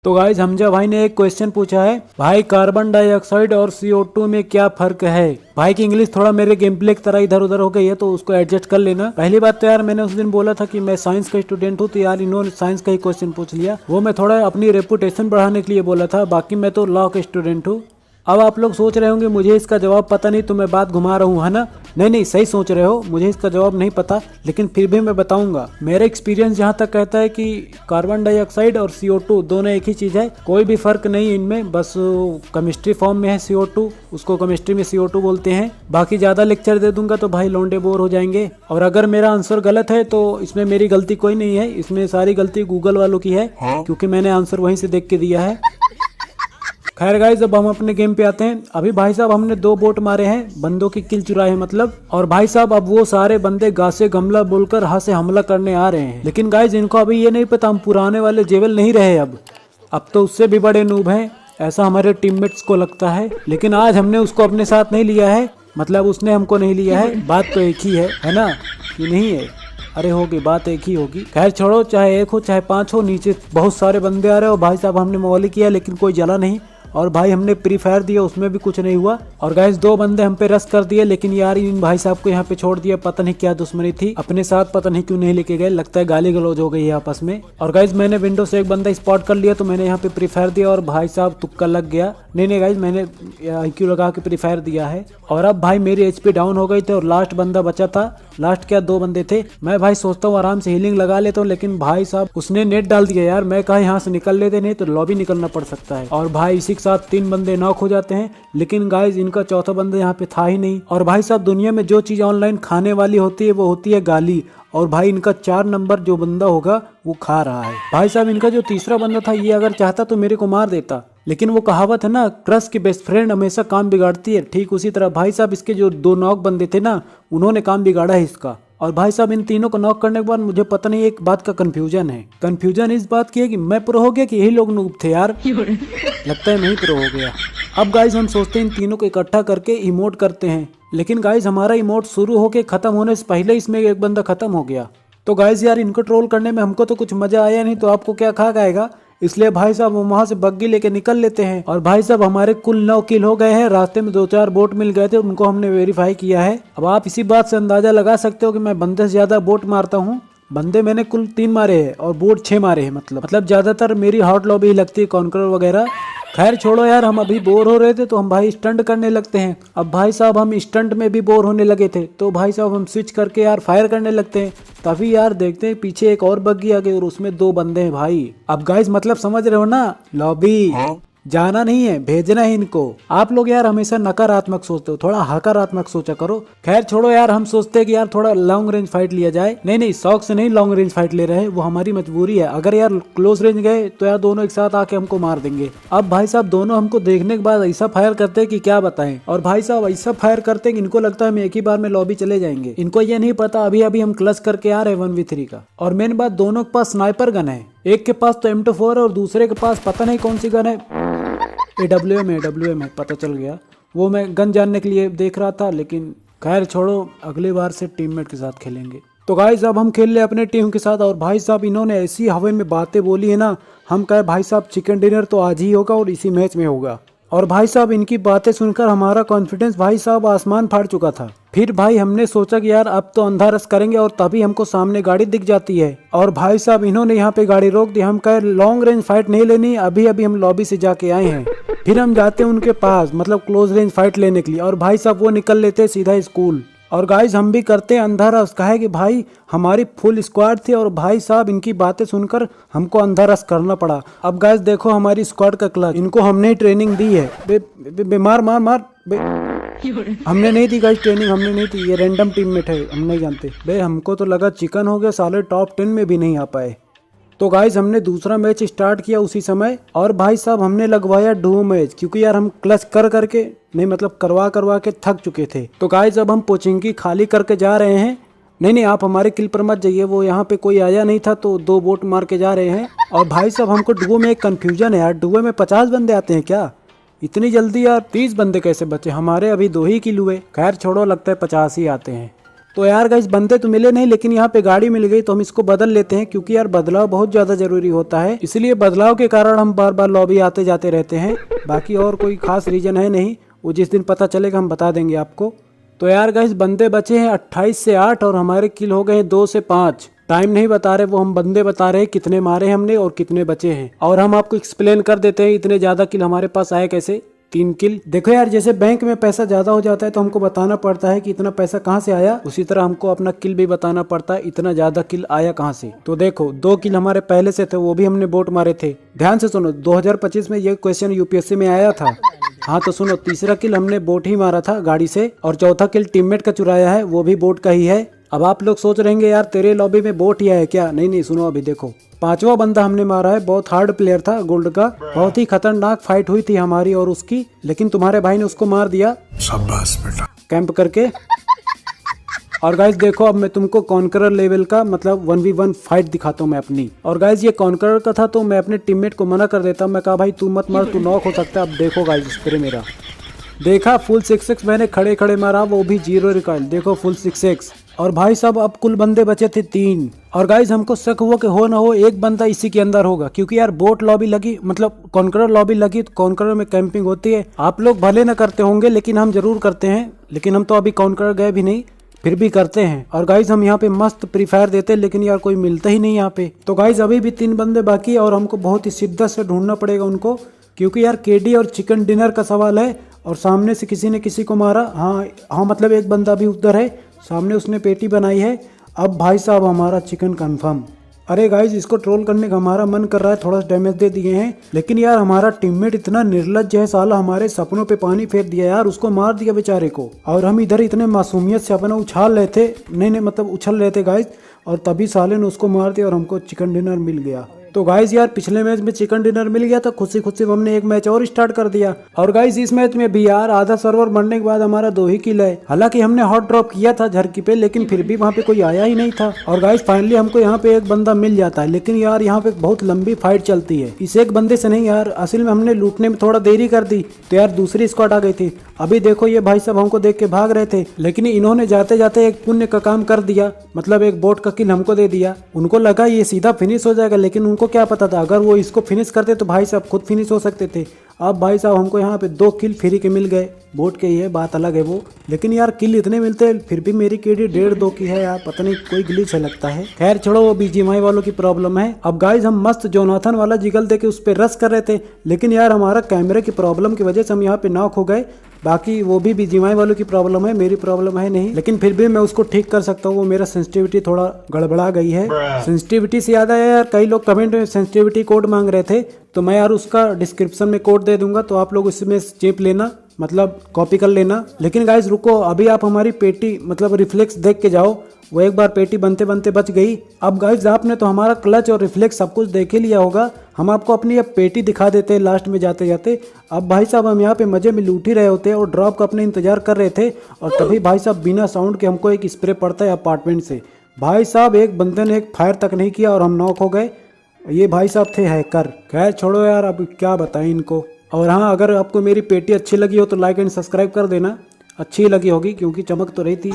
तो गाइज हमजा भाई ने एक क्वेश्चन पूछा है, भाई कार्बन डाइऑक्साइड और CO2 में क्या फर्क है। भाई की इंग्लिश थोड़ा मेरे गेम प्ले की तरह इधर उधर हो गई है, तो उसको एडजस्ट कर लेना। पहली बात तो यार मैंने उस दिन बोला था कि मैं साइंस का स्टूडेंट हूँ, तो यार इन्होंने साइंस का ही क्वेश्चन पूछ लिया। वो मैं थोड़ा अपनी रेपुटेशन बढ़ाने के लिए बोला था, बाकी मैं तो लॉ का स्टूडेंट हूँ। अब आप लोग सोच रहे होंगे मुझे इसका जवाब पता नहीं तो मैं बात घुमा रहा हूँ, है ना। नहीं सही सोच रहे हो, मुझे इसका जवाब नहीं पता, लेकिन फिर भी मैं बताऊंगा। मेरा एक्सपीरियंस जहाँ तक कहता है कि कार्बन डाइऑक्साइड और CO2 दोनों एक ही चीज़ है, कोई भी फर्क नहीं इनमें, बस केमिस्ट्री फॉर्म में है CO2, उसको केमिस्ट्री में CO2 बोलते हैं। बाकी ज़्यादा लेक्चर दे दूंगा तो भाई लौंडे बोर हो जाएंगे, और अगर मेरा आंसर गलत है तो इसमें मेरी गलती कोई नहीं है, इसमें सारी गलती गूगल वालों की है, क्योंकि मैंने आंसर वहीं से देख के दिया है। खैर गाइस, अब हम अपने गेम पे आते हैं। अभी भाई साहब हमने 2 बोट मारे हैं, बंदों की किल चुराए हैं मतलब। और भाई साहब अब वो सारे बंदे गा से गमला बोलकर हा से हमला करने आ रहे हैं, लेकिन गाइस इनको अभी ये नहीं पता हम पुराने वाले जेवल नहीं रहे, अब तो उससे भी बड़े नूब हैं, ऐसा हमारे टीममेट्स को लगता है। लेकिन आज हमने उसको अपने साथ नहीं लिया है, मतलब उसने हमको नहीं लिया है। बात तो एक ही है ना, कि नहीं है? अरे होगी, बात एक ही होगी। खैर छोड़ो, चाहे 1 हो चाहे 5 हो, नीचे बहुत सारे बंदे आ रहे हो। भाई साहब हमने मोबाइल किया लेकिन कोई जला नहीं, और भाई हमने प्री फायर दिया उसमें भी कुछ नहीं हुआ। और गाइस 2 बंदे हम पे रश कर दिए, लेकिन यार इन भाई साहब को यहाँ पे छोड़ दिया, पता नहीं क्या दुश्मनी थी, अपने साथ पता नहीं क्यों नहीं लेके गए, लगता है गाली गलौज हो गई है आपस में। और गाइस मैंने विंडो से एक बंदा स्पॉट कर लिया, तो मैंने यहाँ पे प्री फायर दिया और भाई साहब तुक्का लग गया। नहीं गाइस, मैंने IQ लगा के प्री फायर दिया है। और अब भाई मेरी HP डाउन हो गई थी और लास्ट बंदा बचा था, लास्ट क्या 2 बंदे थे। मैं भाई सोचता हूँ आराम से हीलिंग लगा लेता हूँ, लेकिन भाई साहब उसने नेट डाल दिया यार। मैं कहा यहाँ से निकल लेते, नहीं तो लॉबी निकलना पड़ सकता है। और भाई इसी के साथ 3 बंदे नॉक हो जाते हैं, लेकिन गाइस इनका चौथा बंदा यहाँ पे था ही नहीं। और भाई साहब दुनिया में जो चीज ऑनलाइन खाने वाली होती है वो होती है गाली, और भाई इनका 4 नंबर जो बंदा होगा वो खा रहा है। भाई साहब इनका जो तीसरा बंदा था, ये अगर चाहता तो मेरे को मार देता, लेकिन वो कहावत है ना, क्रश की बेस्ट फ्रेंड हमेशा काम बिगाड़ती है, ठीक उसी तरह भाई साहब इसके जो 2 नॉक बंदे थे ना, उन्होंने काम बिगाड़ा है इसका। और भाई साहब इन तीनों को नॉक करने के बाद मुझे पता नहीं एक बात का कंफ्यूजन है। कंफ्यूजन इस बात की है कि मैं प्रो हो गया कि यही लोग नूब थे यार। लगता है मैं ही प्रो हो गया। अब गाइस हम सोचते हैं इन तीनों को इकट्ठा करके इमोट करते हैं, लेकिन गाइस हमारा इमोट शुरू होके खत्म होने से पहले इसमें एक बंदा खत्म हो गया। तो गाइस यार इनको ट्रोल करने में हमको तो कुछ मजा आया नहीं, तो आपको क्या खा आएगा, इसलिए भाई साहब हम वहां से बग्गी लेके निकल लेते हैं। और भाई साहब हमारे कुल 9 किल हो गए हैं, रास्ते में 2-4 बोट मिल गए थे, उनको हमने वेरीफाई किया है। अब आप इसी बात से अंदाजा लगा सकते हो कि मैं बंदे से ज्यादा बोट मारता हूँ। बंदे मैंने कुल 3 मारे हैं और बोट 6 मारे हैं, मतलब ज्यादातर मेरी हॉट लॉबी लगती है, कॉन्करर वगैरह। खैर छोड़ो यार, हम अभी बोर हो रहे थे तो हम भाई स्टंट करने लगते हैं। अब भाई साहब हम स्टंट में भी बोर होने लगे थे, तो भाई साहब हम स्विच करके यार फायर करने लगते हैं। तभी यार देखते हैं पीछे एक और बग्गी आ गई और उसमें 2 बंदे हैं भाई। अब गाइस मतलब समझ रहे हो ना, लॉबी जाना नहीं है, भेजना है इनको। आप लोग यार हमेशा नकारात्मक सोचते हो, थोड़ा हकारात्मक सोचा करो। खैर छोड़ो यार, हम सोचते हैं कि यार थोड़ा लॉन्ग रेंज फाइट लिया जाए। नहीं शौक से नहीं लॉन्ग रेंज फाइट ले रहे हैं, वो हमारी मजबूरी है। अगर यार क्लोज रेंज गए तो यार दोनों एक साथ आके हमको मार देंगे। अब भाई साहब दोनों हमको देखने के बाद ऐसा फायर करते हैं कि क्या बताएं। और भाई साहब ऐसा फायर करते हैं कि इनको लगता है हम एक ही बार में लॉबी चले जाएंगे। इनको ये नहीं पता अभी अभी हम क्लच करके आ रहे हैं 1v3 का। और मेन बात, दोनों के पास स्नाइपर गन है, एक के पास तो M24 है और दूसरे के पास पता नहीं कौन सी गन है, AWM है, पता चल गया। वो मैं गन जानने के लिए देख रहा था, लेकिन खैर छोड़ो, अगली बार से टीममेट के साथ खेलेंगे। तो गाइस अब हम खेल ले अपने टीम के साथ, और भाई साहब इन्होंने ऐसी हवा में बातें बोली है ना, हम कहे भाई साहब चिकन डिनर तो आज ही होगा और इसी मैच में होगा। और भाई साहब इनकी बातें सुनकर हमारा कॉन्फिडेंस भाई साहब आसमान फाड़ चुका था। फिर भाई हमने सोचा कि यार अब तो अंधा रस करेंगे, और तभी हमको सामने गाड़ी दिख जाती है। और भाई साहब इन्होंने यहाँ पे गाड़ी रोक दी। हम कहे लॉन्ग रेंज फाइट नहीं लेनी, अभी अभी हम लॉबी से जाके आए हैं। फिर हम जाते हैं उनके पास, मतलब क्लोज रेंज फाइट लेने के लिए, और भाई साहब वो निकल लेते सीधा स्कूल। और गाइस हम भी करते हैं अंधा रस, कहे कि भाई हमारी फुल स्क्वाड थी और भाई साहब इनकी बातें सुनकर हमको अंधा रस करना पड़ा। अब गाइस देखो हमारी स्क्वाड का क्लच, इनको हमने ट्रेनिंग दी है। मार मार मार हमने नहीं दी गाइस ट्रेनिंग, हमने नहीं दी, ये रैंडम टीममेट है, हम नहीं जानते। बे हमको तो लगा चिकन हो गया, साले टॉप 10 में भी नहीं आ पाए। तो गाइस हमने दूसरा मैच स्टार्ट किया उसी समय, और भाई साहब हमने लगवाया डुओ मैच, क्योंकि यार हम क्लच करके नहीं, मतलब करवा के थक चुके थे। तो गाइस अब हम पोचिंकी खाली करके जा रहे हैं। नहीं आप हमारे किल पर मत जाइए, वो यहाँ पे कोई आया नहीं था तो 2 बोट मार के जा रहे हैं। और भाई साहब हमको डुओ में एक कंफ्यूजन है यार, डुओ में 50 बंदे आते हैं क्या इतनी जल्दी? यार 30 बंदे कैसे बचे, हमारे अभी 2 ही किल हुए। खैर छोड़ो, लगता है 50 ही आते हैं। तो यार गाइस बंदे तो मिले नहीं, लेकिन यहाँ पे गाड़ी मिल गई तो हम इसको बदल लेते हैं, क्योंकि यार बदलाव बहुत ज्यादा जरूरी होता है। इसलिए बदलाव के कारण हम बार बार लॉबी आते जाते रहते हैं। बाकी और कोई खास रीजन है नहीं, वो जिस दिन पता चलेगा हम बता देंगे आपको। तो यार गाइस बंदे बचे हैं 28 से 8 और हमारे किल हो गए हैं 2 से 5। टाइम नहीं बता रहे, वो हम बंदे बता रहे हैं कितने मारे हमने और कितने बचे हैं। और हम आपको एक्सप्लेन कर देते हैं इतने ज्यादा किल हमारे पास आए कैसे। 3 किल। देखो यार जैसे बैंक में पैसा ज्यादा हो जाता है तो हमको बताना पड़ता है कि इतना पैसा कहाँ से आया, उसी तरह हमको अपना किल भी बताना पड़ता है इतना ज्यादा किल आया कहाँ से। तो देखो 2 किल हमारे पहले से थे, वो भी हमने बोट मारे थे। ध्यान से सुनो, 2025 में ये क्वेश्चन यूपीएससी में आया था। हाँ तो सुनो, तीसरा किल हमने बोट ही मारा था गाड़ी से, और चौथा किल टीममेट का चुराया है, वो भी बोट का ही है। अब आप लोग सोच रहेंगे यार तेरे लॉबी में बोट ही है क्या? नहीं नहीं, सुनो अभी देखो। 5वां बंदा हमने मारा है, बहुत हार्ड प्लेयर था गोल्ड का। बहुत ही खतरनाक फाइट हुई थी हमारी और उसकी, लेकिन तुम्हारे भाई ने उसको मार दिया। शाबाश बेटा। कैंप करके। और गाइज देखो अब मैं तुमको कॉन्करर लेवल का मतलब 1v1 फाइट दिखाता हूँ मैं अपनी। और गाइज ये कॉन्करर का था तो मैं अपने टीममेट को मना कर देता, मैं कहा भाई तू मत मार, तू नॉक हो सकता है। अब देखो गाइज स्प्रे मेरा देखा, फुल 6x मैंने खड़े खड़े मारा, वो भी 0 रिकॉइल। देखो फुल 6x। और भाई साहब अब कुल बंदे बचे थे 3। और गाइज हमको शक हुआ कि हो ना हो एक बंदा इसी के अंदर होगा, क्योंकि यार बोट लॉबी लगी मतलब कॉन्करर लॉबी लगी तो कॉन्करर में कैंपिंग होती है। आप लोग भले न करते होंगे लेकिन हम जरूर करते हैं, लेकिन हम तो अभी कॉन्करर गए भी नहीं, फिर भी करते हैं। और गाइज हम यहाँ पे मस्त प्री फायर देते हैं, लेकिन यार कोई मिलता ही नहीं यहाँ पे। तो गाइज अभी भी 3 बंदे बाकी है और हमको बहुत ही शिद्दत से ढूंढना पड़ेगा उनको, क्योंकि यार केडी और चिकन डिनर का सवाल है। और सामने से किसी ने किसी को मारा। हाँ मतलब एक बंदा भी उधर है सामने, उसने पेटी बनाई है। अब भाई साहब हमारा चिकन कंफर्म। अरे गाइज इसको ट्रोल करने का हमारा मन कर रहा है, थोड़ा डैमेज दे दिए हैं, लेकिन यार हमारा टीममेट इतना निर्लज्ज है साला, हमारे सपनों पे पानी फेर दिया यार, उसको मार दिया बेचारे को। और हम इधर इतने मासूमियत से अपना उछाल रहे थे, नहीं मतलब उछल रहे थे गाइज, और तभी साले ने उसको मार दिया और हमको चिकन डिनर मिल गया। तो गाइज यार पिछले मैच में चिकन डिनर मिल गया था, खुशी खुशी हमने एक मैच और स्टार्ट कर दिया। और गाइज इस मैच में भी यार आधा सर्वर मरने के बाद हमारा 2 ही किल है। हालांकि हमने हॉट ड्रॉप किया था झरकी पे, लेकिन फिर भी वहाँ पे कोई आया ही नहीं था। और गाइज फाइनली हमको यहाँ पे एक बंदा मिल जाता है, लेकिन यार यहाँ पे बहुत लंबी फाइट चलती है। इस एक बंदे से नहीं यार, असल में हमने लूटने में थोड़ा देरी कर दी तो यार दूसरी स्क्वाड आ गई थी। अभी देखो ये भाई साहब हमको देख के भाग रहे थे, लेकिन इन्होंने जाते जाते एक पुण्य का काम कर दिया, मतलब एक बोट का किल हमको दे दिया। उनको लगा ये सीधा फिनिश हो जाएगा, लेकिन उनको क्या पता था अगर वो इसको फिनिश करते तो भाई साहब खुद फिनिश हो सकते थे। अब भाई साहब हमको यहाँ पे 2 किल फ्री के मिल गए, बोट के ही है, बात अलग है वो, लेकिन यार किल इतने मिलते हैं फिर भी मेरी केडी 1.5-2 की है यार, पता नहीं कोई ग्लिच है लगता है। खैर छोड़ो, वो बीजीएमआई वालों की प्रॉब्लम है। अब गाइज हम मस्त जोनाथन वाला जिगल देके उस पर रश कर रहे थे, लेकिन यार हमारा कैमरे की प्रॉब्लम की वजह से हम यहाँ पे नॉक हो गए। बाकी वो भी बीजीएमआई वालों की प्रॉब्लम है, मेरी प्रॉब्लम है नहीं, लेकिन फिर भी मैं उसको ठीक कर सकता हूँ। वो मेरा सेंसिटिविटी थोड़ा गड़बड़ा गई है। सेंसिटिविटी से याद आया यार, कई लोग कमेंट में सेंसिटिविटी कोड मांग रहे थे, तो मैं यार उसका डिस्क्रिप्शन में कोड दे दूंगा, तो आप लोग उसमें चिप लेना, मतलब कॉपी कर लेना। लेकिन गाइज रुको, अभी आप हमारी पेटी मतलब रिफ्लेक्स देख के जाओ, वो एक बार पेटी बनते बनते बच गई। अब गाइज आपने तो हमारा क्लच और रिफ्लेक्स सब कुछ देख ही लिया होगा, हम आपको अपनी अब पेटी दिखा देते हैं लास्ट में जाते जाते। अब भाई साहब हम यहाँ पे मजे में लूट ही रहे होते और ड्रॉप का अपने इंतजार कर रहे थे, और तभी भाई साहब बिना साउंड के हमको एक स्प्रे पड़ता है अपार्टमेंट से। भाई साहब एक बंदे ने एक फायर तक नहीं किया और हम नॉक हो गए। ये भाई साहब थे हैकर। खैर छोड़ो यार, अब क्या बताएं इनको। और हाँ, अगर आपको मेरी पेटी अच्छी लगी हो तो लाइक एंड सब्सक्राइब कर देना। अच्छी लगी होगी क्योंकि चमक तो रही थी।